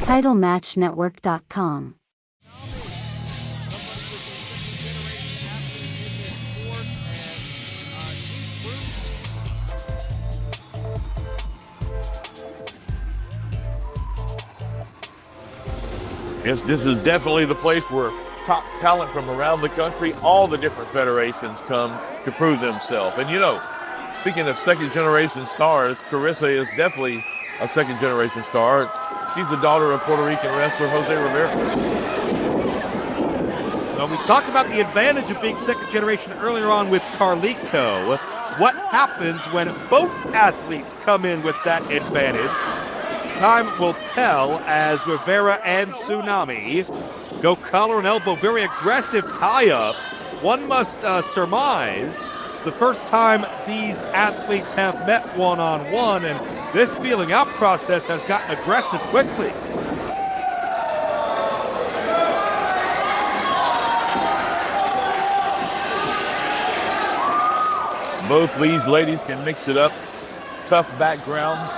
TitleMatchNetwork.com. Yes, this is definitely the place where top talent from around the country, all the different federations come to prove themselves. And you know, speaking of second-generation stars, Karissa is definitely a second-generation star. She's the daughter of Puerto Rican wrestler Jose Rivera. Well, we talked about the advantage of being second-generation earlier on with Carlito. What happens when both athletes come in with that advantage? Time will tell as Rivera and Tsunami go collar and elbow, very aggressive tie-up. One must surmise the first time these athletes have met one-on-one, and this feeling out process has gotten aggressive quickly. Both these ladies can mix it up. Tough backgrounds.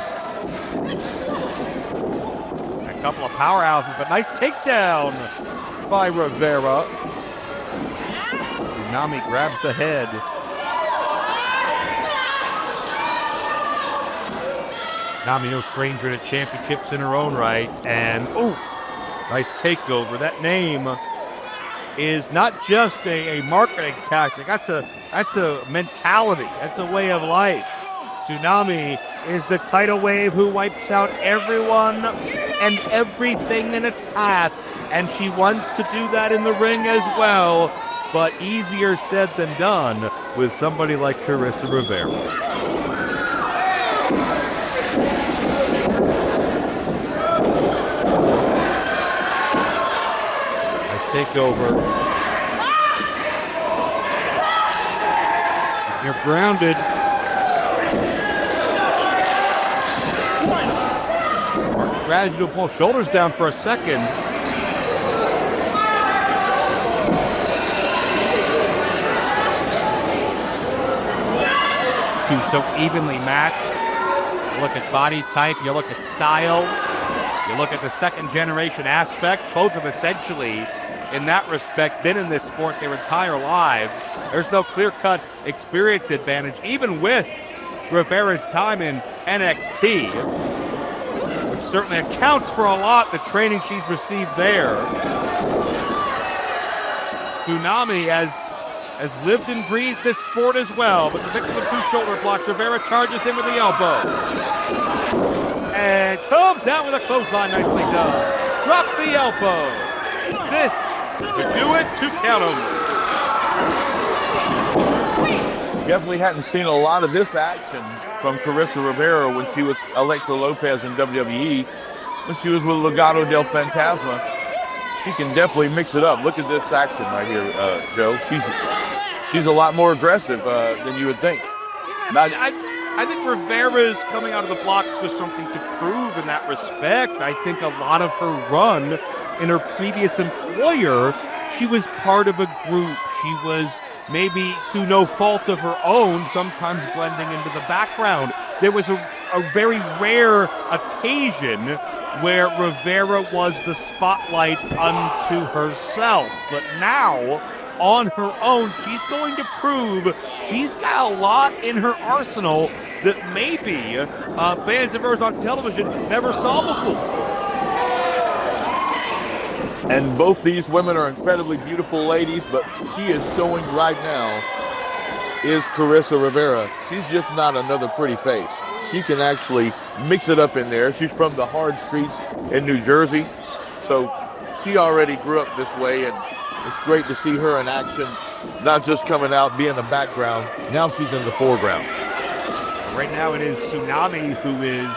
A couple of powerhouses, but nice takedown by Rivera. Tsunami grabs the head. Tsunami, no stranger to championships in her own right. And, nice takeover. That name is not just a marketing tactic. That's a mentality. That's a way of life. Tsunami is the tidal wave who wipes out everyone and everything in its path, and she wants to do that in the ring as well, but easier said than done with somebody like Karissa Rivera. Nice takeover. You're grounded. Strategy to pull shoulders down for a second. Two so evenly matched. You look at body type, you look at style, you look at the second generation aspect. Both have essentially, in that respect, been in this sport their entire lives. There's no clear-cut experience advantage, even with Rivera's time in NXT. Certainly accounts for a lot, the training she's received there. Tsunami has lived and breathed this sport as well, but the victim of two shoulder blocks, Rivera charges in with the elbow. And comes out with a clothesline, nicely done. Drops the elbow. This could do it, 2 count only. Definitely hadn't seen a lot of this action from Karissa Rivera when she was Elektra Lopez in WWE, when she was with Legado del Fantasma. She can definitely mix it up. Look at this action right here, Joe. She's a lot more aggressive than you would think. I think Rivera's coming out of the blocks with something to prove in that respect. I think a lot of her run in her previous employer, she was part of a group. She was maybe through no fault of her own, sometimes blending into the background. There was a very rare occasion where Rivera was the spotlight unto herself. But now, on her own, she's going to prove she's got a lot in her arsenal that maybe fans of hers on television never saw before. And both these women are incredibly beautiful ladies, but she is showing right now is Karissa Rivera. She's just not another pretty face. She can actually mix it up in there. She's from the hard streets in New Jersey, so she already grew up this way, and it's great to see her in action, not just coming out, be in the background. Now she's in the foreground. Right now it is Tsunami who is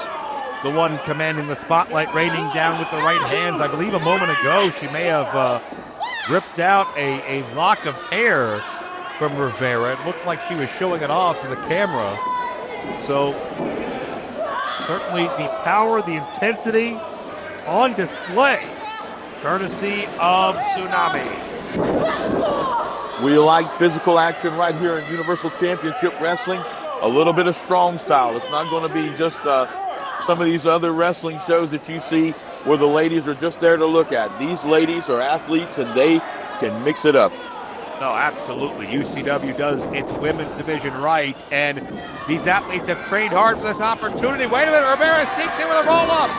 the one commanding the spotlight, raining down with the right hands. I believe a moment ago she may have ripped out a lock of hair from Rivera. It looked like she was showing it off to the camera. So certainly the power, the intensity on display, courtesy of Tsunami. We like physical action right here in Universal Championship Wrestling. A little bit of strong style. It's not going to be just some of these other wrestling shows that you see where the ladies are just there to look at. These ladies are athletes and they can mix it up. No, absolutely. UCW does its women's division right, and these athletes have trained hard for this opportunity. Wait a minute, Rivera sneaks in with a roll-up.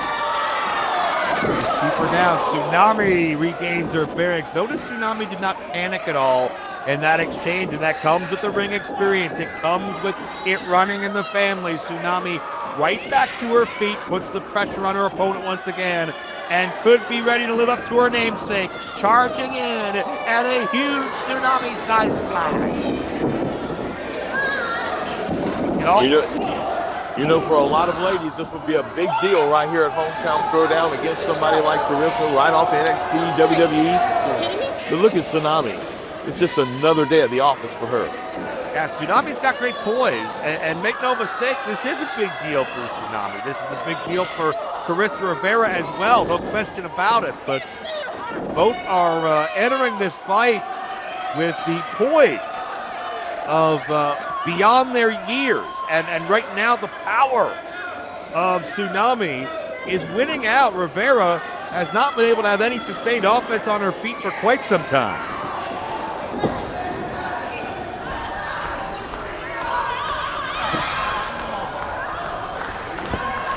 Keep her down. Tsunami regains her bearings. Notice Tsunami did not panic at all in that exchange, and that comes with the ring experience. It comes with it running in the family. Tsunami right back to her feet, puts the pressure on her opponent once again, and could be ready to live up to her namesake, charging in at a huge Tsunami-sized splash. You know, for a lot of ladies, this would be a big deal right here at Hometown Throwdown against somebody like Carissa, right off NXT, WWE. But look at Tsunami. It's just another day at the office for her. Yeah, Tsunami's got great poise, and make no mistake, this is a big deal for Tsunami. This is a big deal for Karissa Rivera as well, no question about it. But both are entering this fight with the poise of beyond their years. And right now, the power of Tsunami is winning out. Rivera has not been able to have any sustained offense on her feet for quite some time.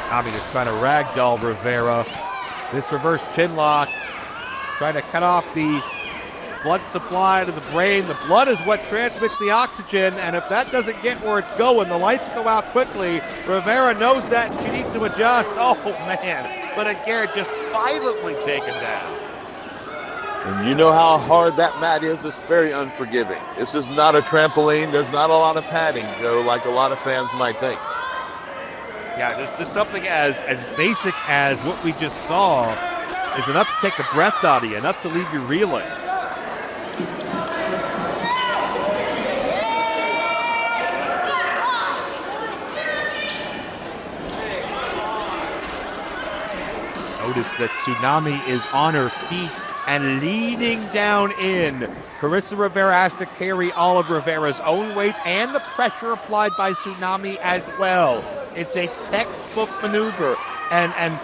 Tsunami just trying to ragdoll Rivera. This reverse chin lock, trying to cut off the blood supply to the brain. The blood is what transmits the oxygen, and if that doesn't get where it's going, the lights go out quickly. Rivera knows that, and she needs to adjust. Oh, man. But again, just violently taken down. And you know how hard that mat is. It's very unforgiving. This is not a trampoline. There's not a lot of padding, Joe, like a lot of fans might think. Yeah, just something as basic as what we just saw is enough to take the breath out of you, enough to leave you reeling. Notice that Tsunami is on her feet and leaning down in. Karissa Rivera has to carry all of Rivera's own weight and the pressure applied by Tsunami as well. It's a textbook maneuver, and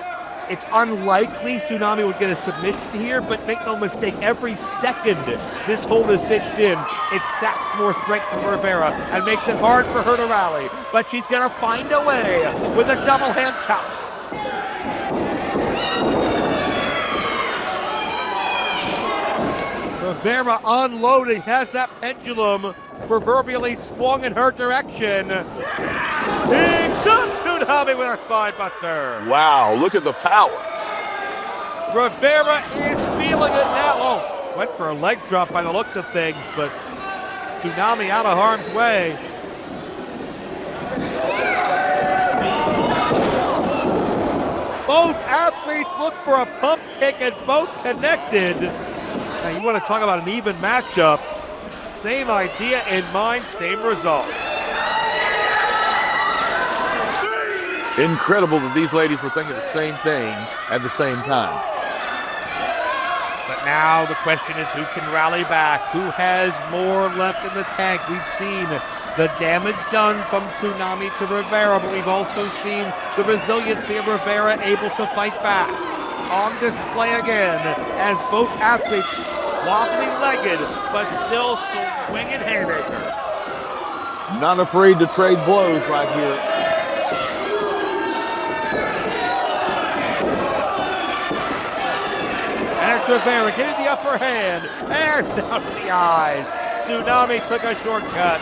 it's unlikely Tsunami would get a submission here, but make no mistake, every second this hold is cinched in, it saps more strength from Rivera and makes it hard for her to rally. But she's going to find a way with a double hand chops. Rivera unloading, has that pendulum proverbially swung in her direction. Picks up Tsunami with a spine buster. Wow, look at the power. Rivera is feeling it now. Oh, went for a leg drop by the looks of things, but Tsunami out of harm's way. Both athletes look for a pump kick and both connected. Now you want to talk about an even matchup. Same idea in mind, same result. Incredible that these ladies were thinking the same thing at the same time. But now the question is who can rally back? Who has more left in the tank? We've seen the damage done from Tsunami to Rivera, but we've also seen the resiliency of Rivera able to fight back. On display again as both athletes wobbly-legged, but still swinging haymakers. Not afraid to trade blows right here. And it's Rivera getting the upper hand, and down to the eyes. Tsunami took a shortcut.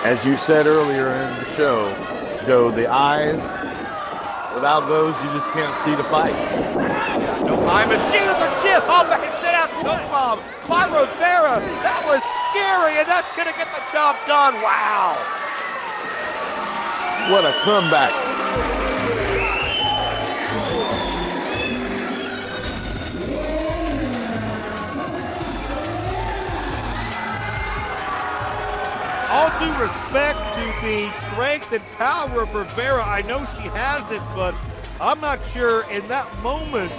As you said earlier in the show, Joe, the eyes, without those, you just can't see the fight. No eye machine at the chip. Oh, man, sit out choke bomb by Rivera. That was scary, and that's going to get the job done. Wow. What a comeback. All due respect to the strength and power of Rivera, I know she has it, but I'm not sure in that moment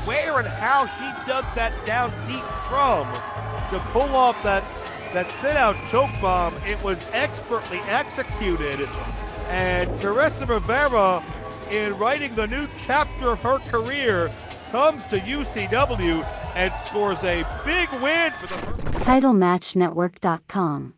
where and how she dug that down deep from to pull off that sit-out choke bomb. It was expertly executed, and Karissa Rivera in writing the new chapter of her career, comes to UCW and scores a big win for the TitleMatchNetwork.com